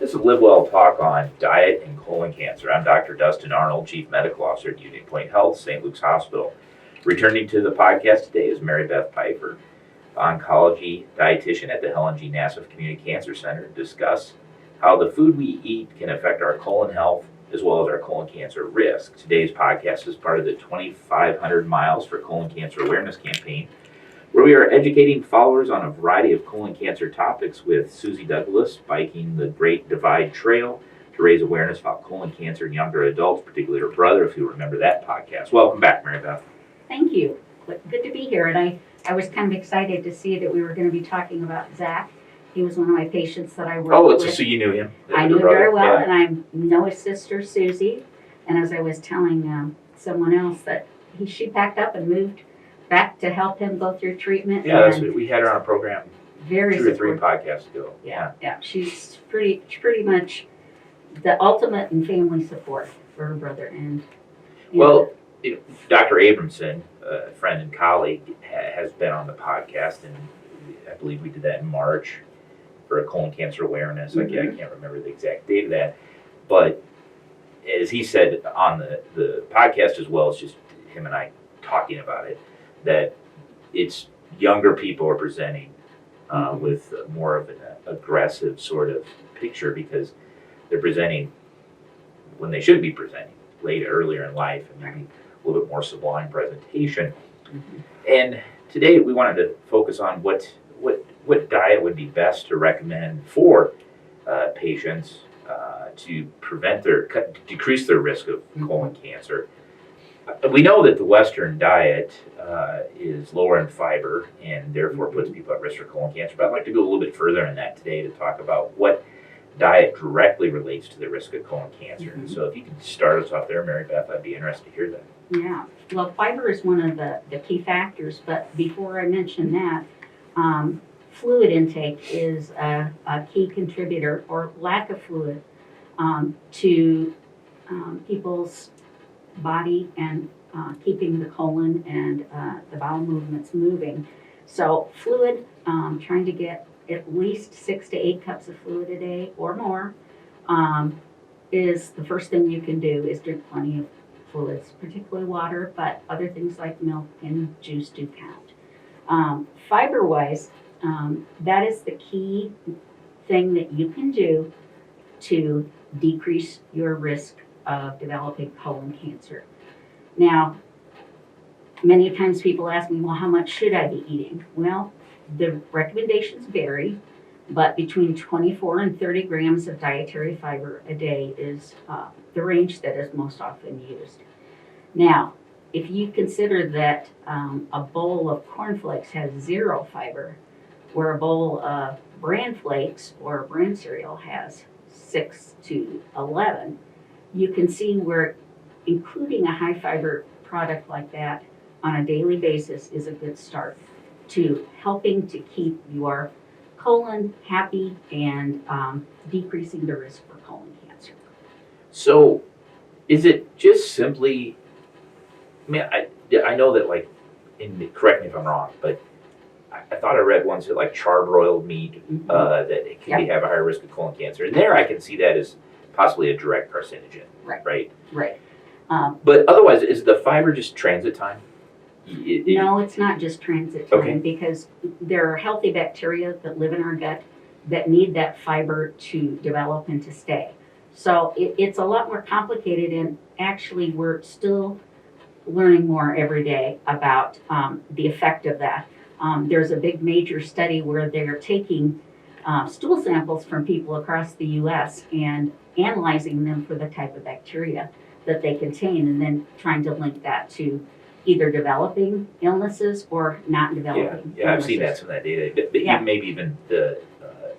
This is LiveWell Talk on diet and colon cancer. I'm Dr. Dustin Arnold, Chief Medical Officer at Union Point Health, St. Luke's Hospital. Returning to the podcast today is Mary Beth Peiffer, oncology dietitian at the Helen G. Nassif Community Cancer Center, to discuss how the food we eat can affect our colon health as well as our colon cancer risk. Today's podcast is part of the 2,500 Miles for Colon Cancer Awareness campaign, where we are educating followers on a variety of colon cancer topics with Susie Douglas biking the Great Divide Trail to raise awareness about colon cancer in younger adults, particularly her brother, if you remember that podcast. Welcome back, Mary Beth. Thank you. Good to be here. And I was kind of excited to see that we were going to be talking about Zach. He was one of my patients that I worked with. So you knew him? I knew him very well, yeah. And I know his sister, Susie. And as I was telling someone else that she packed up and moved back to help him go through treatment. Yeah, that's what we had her on a program very 2 or 3 podcasts ago. Yeah. She's pretty much the ultimate in family support for her brother. And well, Dr. Abramson, a friend and colleague, has been on the podcast, and I believe we did that in March for a colon cancer awareness. I can't remember the exact date of that, but as he said on the podcast as well, it's just him and I talking about it, that it's younger people are presenting with more of an aggressive sort of picture, because they're presenting when they should be presenting earlier in life, and maybe a little bit more sublime presentation. And today we wanted to focus on what diet would be best to recommend for patients to decrease their risk of colon cancer. We know that the Western diet is lower in fiber and therefore puts people at risk for colon cancer, but I'd like to go a little bit further in that today to talk about what diet directly relates to the risk of colon cancer. And so if you could start us off there, Mary Beth, I'd be interested to hear that. Yeah, well, fiber is one of the key factors, but before I mention that, fluid intake is a key contributor, or lack of fluid, to people's body and keeping the colon and the bowel movements moving. So fluid, trying to get at least 6 to 8 cups of fluid a day or more is the first thing you can do, is drink plenty of fluids, particularly water, but other things like milk and juice do count. Fiber-wise, that is the key thing that you can do to decrease your risk of developing colon cancer. Now, many times people ask me, well, how much should I be eating? Well, the recommendations vary, but between 24 and 30 grams of dietary fiber a day is the range that is most often used. Now, if you consider that a bowl of cornflakes has 0 fiber, where a bowl of bran flakes or bran cereal has 6 to 11, you can see where including a high fiber product like that on a daily basis is a good start to helping to keep your colon happy and decreasing the risk for colon cancer. So is it just simply, I mean, I know that, like, correct me if I'm wrong, but I thought I read once that, like, charbroiled meat, that it can have a higher risk of colon cancer. And there I can see that as possibly a direct carcinogen, right? But otherwise, is the fiber just transit time? No, it's not just transit time, because there are healthy bacteria that live in our gut that need that fiber to develop and to stay. So it's a lot more complicated, and actually we're still learning more every day about the effect of that. There's a big major study where they're taking stool samples from people across the U.S. and analyzing them for the type of bacteria that they contain, and then trying to link that to either developing illnesses or not developing illnesses. I've seen some of that data. But maybe even the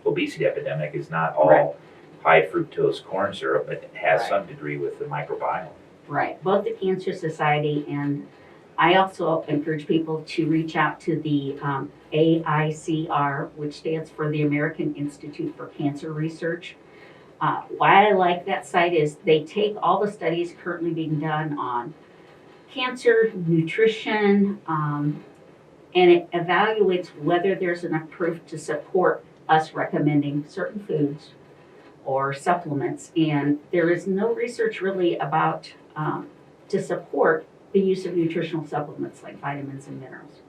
obesity epidemic is not all high fructose corn syrup, but it has some degree with the microbiome. Right. Both the Cancer Society, and I also encourage people to reach out to the AICR, which stands for the American Institute for Cancer Research. Why I like that site is they take all the studies currently being done on cancer, nutrition, and it evaluates whether there's enough proof to support us recommending certain foods or supplements, and there is no research really about to support the use of nutritional supplements like vitamins and minerals.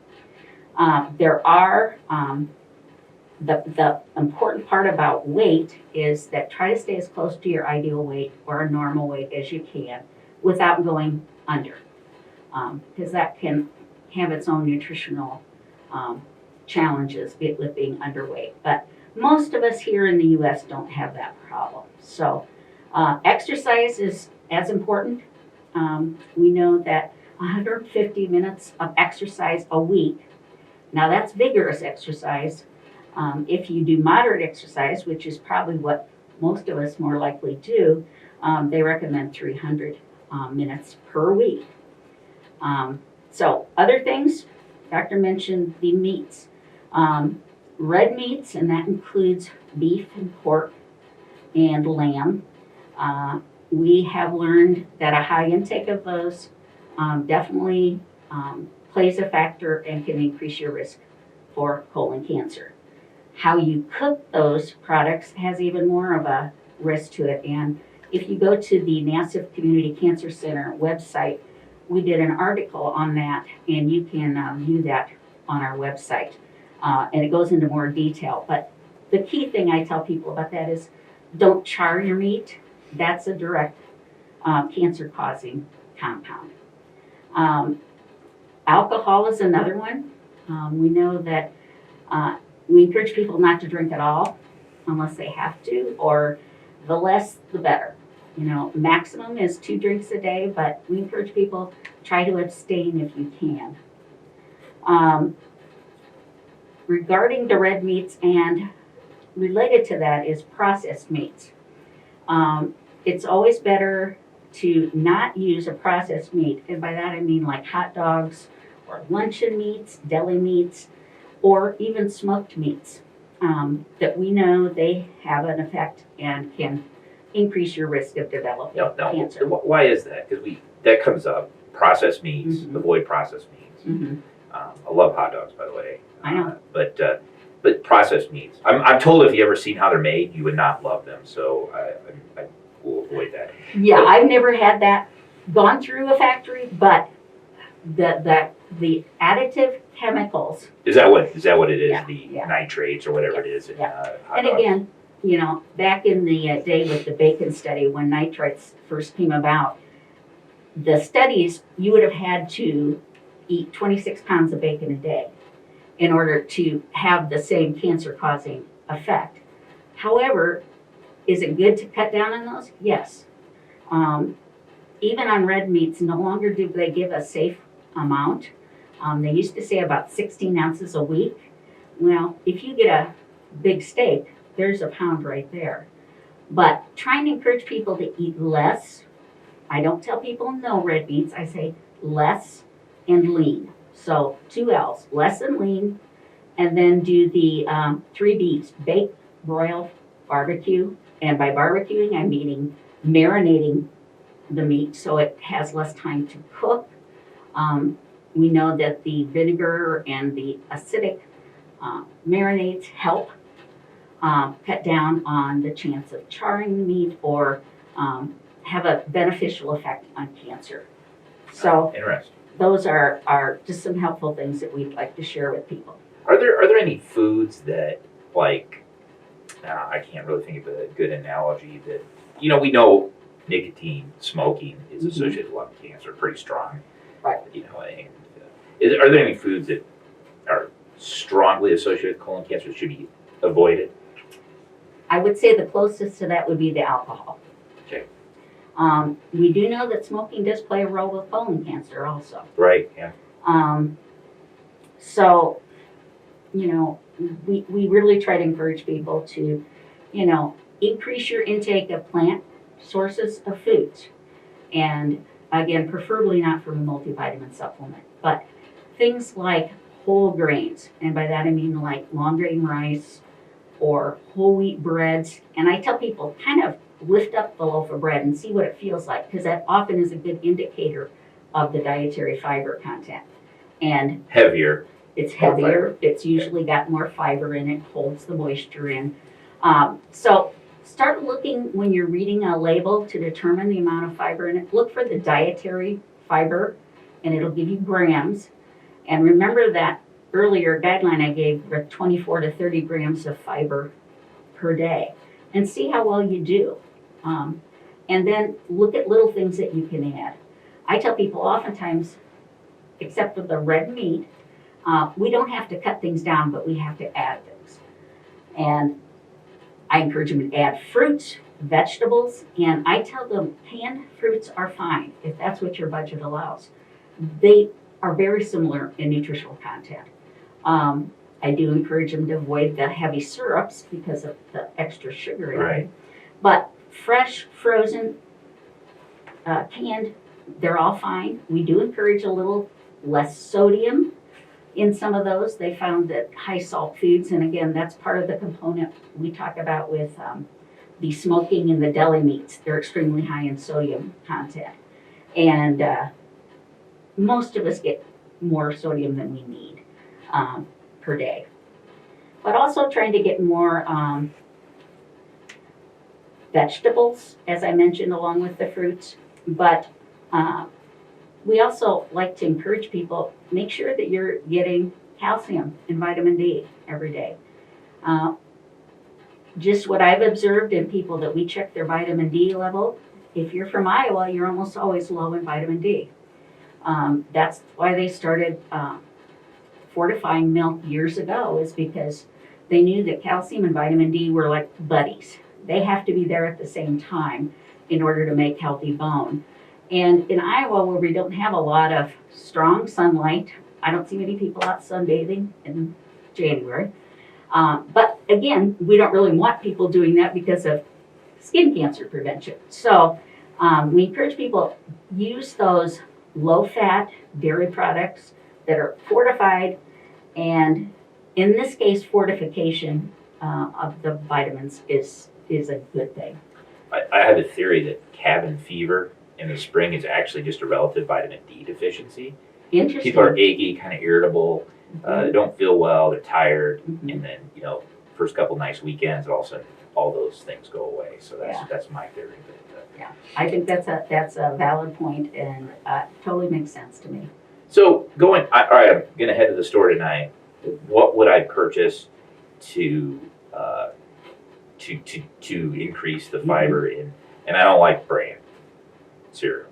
There are the important part about weight is that try to stay as close to your ideal weight or a normal weight as you can without going under, because that can have its own nutritional challenges with being underweight. But most of us here in the U.S. don't have that problem. So exercise is as important. We know that 150 minutes of exercise a week. Now that's vigorous exercise. If you do moderate exercise, which is probably what most of us more likely do, they recommend 300 minutes per week. So other things, Doctor mentioned the meats. Red meats, and that includes beef and pork and lamb. We have learned that a high intake of those definitely plays a factor and can increase your risk for colon cancer. How you cook those products has even more of a risk to it. And if you go to the Nassif Community Cancer Center website, we did an article on that, and you can view that on our website. And it goes into more detail. But the key thing I tell people about that is don't char your meat. That's a direct cancer-causing compound. Alcohol is another one. We know that we encourage people not to drink at all unless they have to, or the less the better. You know, maximum is 2 drinks a day, but we encourage people try to abstain if you can. Regarding the red meats, and related to that is processed meats. It's always better to not use a processed meat, and by that I mean like hot dogs or luncheon meats, deli meats, or even smoked meats that we know they have an effect and can increase your risk of developing cancer. Why is that? Because that comes up. Processed meats, avoid processed meats. I love hot dogs, by the way. I know. But processed meats. I'm told if you ever seen how they're made, you would not love them. So I will avoid that. Yeah, I've never had that gone through a factory, but the additive chemicals. Is that what it is? Yeah, The nitrates or whatever it is in hot and dogs? again, you know, back in the day with the bacon study when nitrates first came about, the studies, you would have had to eat 26 pounds of bacon a day in order to have the same cancer-causing effect. However, is it good to cut down on those? Yes. Even on red meats, no longer do they give a safe amount. They used to say about 16 ounces a week. Well, if you get a big steak, there's a pound right there. But trying to encourage people to eat less. I don't tell people no red meats. I say less and lean. So 2 L's, less and lean, and then do the 3 B's, bake, broil, barbecue. And by barbecuing, I'm meaning marinating the meat so it has less time to cook. We know that the vinegar and the acidic marinades help cut down on the chance of charring the meat or have a beneficial effect on cancer. So Interesting. those are just some helpful things that we'd like to share with people. Are there any foods that, like, I can't really think of a good analogy that, we know nicotine, smoking is associated with lung cancer pretty strong. Right. And are there any foods that are strongly associated with colon cancer that should be avoided? I would say the closest to that would be the alcohol. Okay. We do know that smoking does play a role with colon cancer also. Right, yeah. So, we really try to encourage people to, increase your intake of plant sources of foods. And again, preferably not from a multivitamin supplement, but things like whole grains. And by that I mean like long grain rice or whole wheat breads. And I tell people kind of lift up the loaf of bread and see what it feels like, because that often is a good indicator of the dietary fiber content. And Heavier. it's heavier. It's usually got more fiber in it, holds the moisture in. start looking when you're reading a label to determine the amount of fiber in it. Look for the dietary fiber, and it'll give you grams. And remember that earlier guideline I gave for 24 to 30 grams of fiber per day, and see how well you do. And then look at little things that you can add. I tell people oftentimes, except for the red meat, we don't have to cut things down, but we have to add things. And I encourage them to add fruits, vegetables, and I tell them canned fruits are fine if that's what your budget allows. They are very similar in nutritional content. I do encourage them to avoid the heavy syrups because of the extra sugar in it. But fresh, frozen, canned, they're all fine. We do encourage a little less sodium in some of those. They found that high salt foods, and again, that's part of the component we talk about with the smoking and the deli meats. They're extremely high in sodium content. And most of us get more sodium than we need per day. But also trying to get more vegetables, as I mentioned, along with the fruits. But we also like to encourage people, make sure that you're getting calcium and vitamin D every day. Just what I've observed in people that we check their vitamin D level, if you're from Iowa, you're almost always low in vitamin D. That's why they started fortifying milk years ago, is because they knew that calcium and vitamin D were like buddies. They have to be there at the same time in order to make healthy bone. And in Iowa, where we don't have a lot of strong sunlight, I don't see many people out sunbathing in January. But again, we don't really want people doing that because of skin cancer prevention. So we encourage people, use those low-fat dairy products that are fortified, and in this case, fortification of the vitamins is a good thing. I have a theory that cabin fever in the spring is actually just a relative vitamin D deficiency. Interesting. People are achy, kind of irritable, they don't feel well, they're tired, and then, first couple nice weekends, all of a sudden, all those things go away. So that's my theory. Yeah, I think that's a valid point, and totally makes sense to me. So all right, I'm gonna head to the store tonight. What would I purchase to increase the fiber in? And I don't like bran cereal.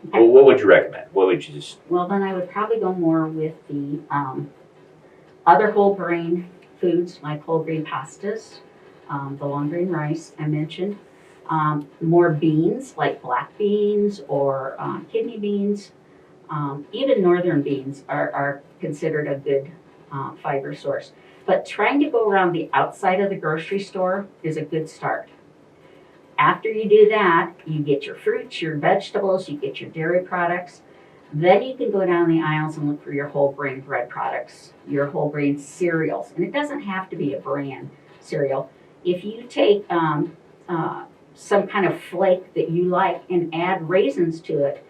Okay. Well, what would you recommend? What would you just? Well, then I would probably go more with the other whole grain foods, like whole grain pastas, the long grain rice I mentioned, more beans like black beans or kidney beans, even northern beans are considered a good fiber source. But trying to go around the outside of the grocery store is a good start. After you do that, you get your fruits, your vegetables, you get your dairy products. Then you can go down the aisles and look for your whole grain bread products, your whole grain cereals. And it doesn't have to be a bran cereal. If you take some kind of flake that you like and add raisins to it,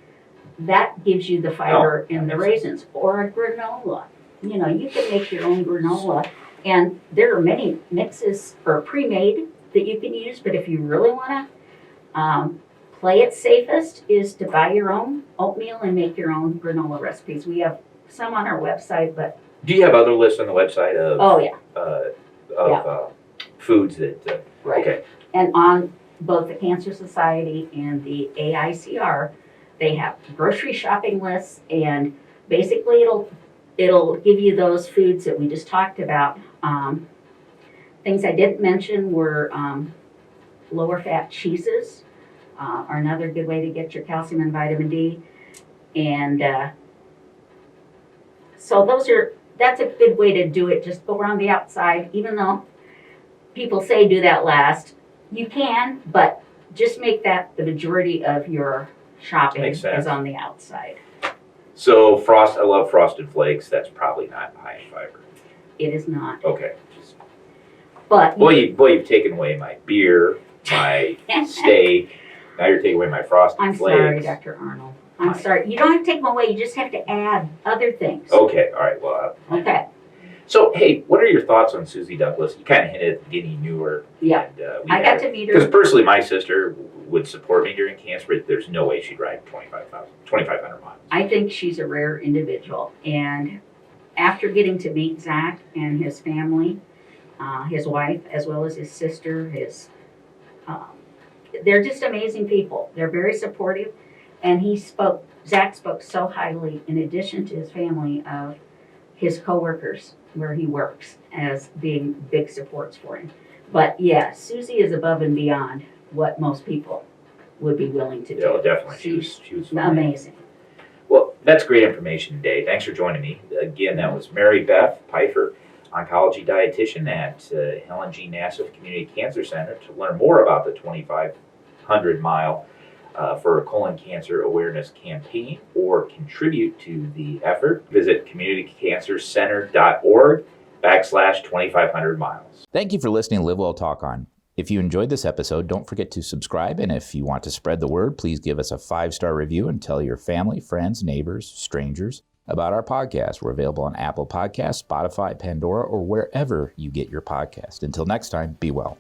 that gives you the fiber in the raisins. Or a granola. You can make your own granola. And there are many mixes or pre-made that you can use, but if you really want to play it safest, is to buy your own oatmeal and make your own granola recipes. We have some on our website, but Do you have other lists on the website of? Oh yeah. Foods that. Right. Okay. And on both the Cancer Society and the AICR, they have grocery shopping lists, and basically it'll give you those foods that we just talked about. Things I didn't mention were lower fat cheeses are another good way to get your calcium and vitamin D. And so that's a good way to do it. Just go around the outside, even though people say do that last. You can, but just make that the majority of your shopping is on the outside. So I love Frosted Flakes. That's probably not high in fiber. It is not. Okay. But you've taken away my beer, my steak. Now you're taking away my Frosted Flakes. I'm sorry, Dr. Arnold. I'm sorry. You don't have to take them away. You just have to add other things. Okay. All right. Well. Okay. So, hey, what are your thoughts on Susie Douglas? You kind of hinted at the beginning you knew her. Yeah. And, I got to meet Because her. personally, my sister would support me during cancer, but there's no way she'd ride 2,500 miles. I think she's a rare individual. And after getting to meet Zach and his family, his wife, as well as his sister, they're just amazing people. They're very supportive. And Zach spoke so highly, in addition to his family, of his coworkers where he works as being big supports for him. But yeah, Susie is above and beyond what most people would be willing to do. Yeah, definitely. She was amazing. Well, that's great information today. Thanks for joining me. Again, that was Mary Beth Peiffer, oncology dietitian at Helen G. Nassif Community Cancer Center. To learn more about the 2,500-mile for a colon cancer awareness campaign or contribute to the effort, visit communitycancercenter.org/2,500 miles. Thank you for listening to LiveWell Talk On. If you enjoyed this episode, don't forget to subscribe. And if you want to spread the word, please give us a 5-star review and tell your family, friends, neighbors, strangers about our podcast. We're available on Apple Podcasts, Spotify, Pandora, or wherever you get your podcast. Until next time, be well.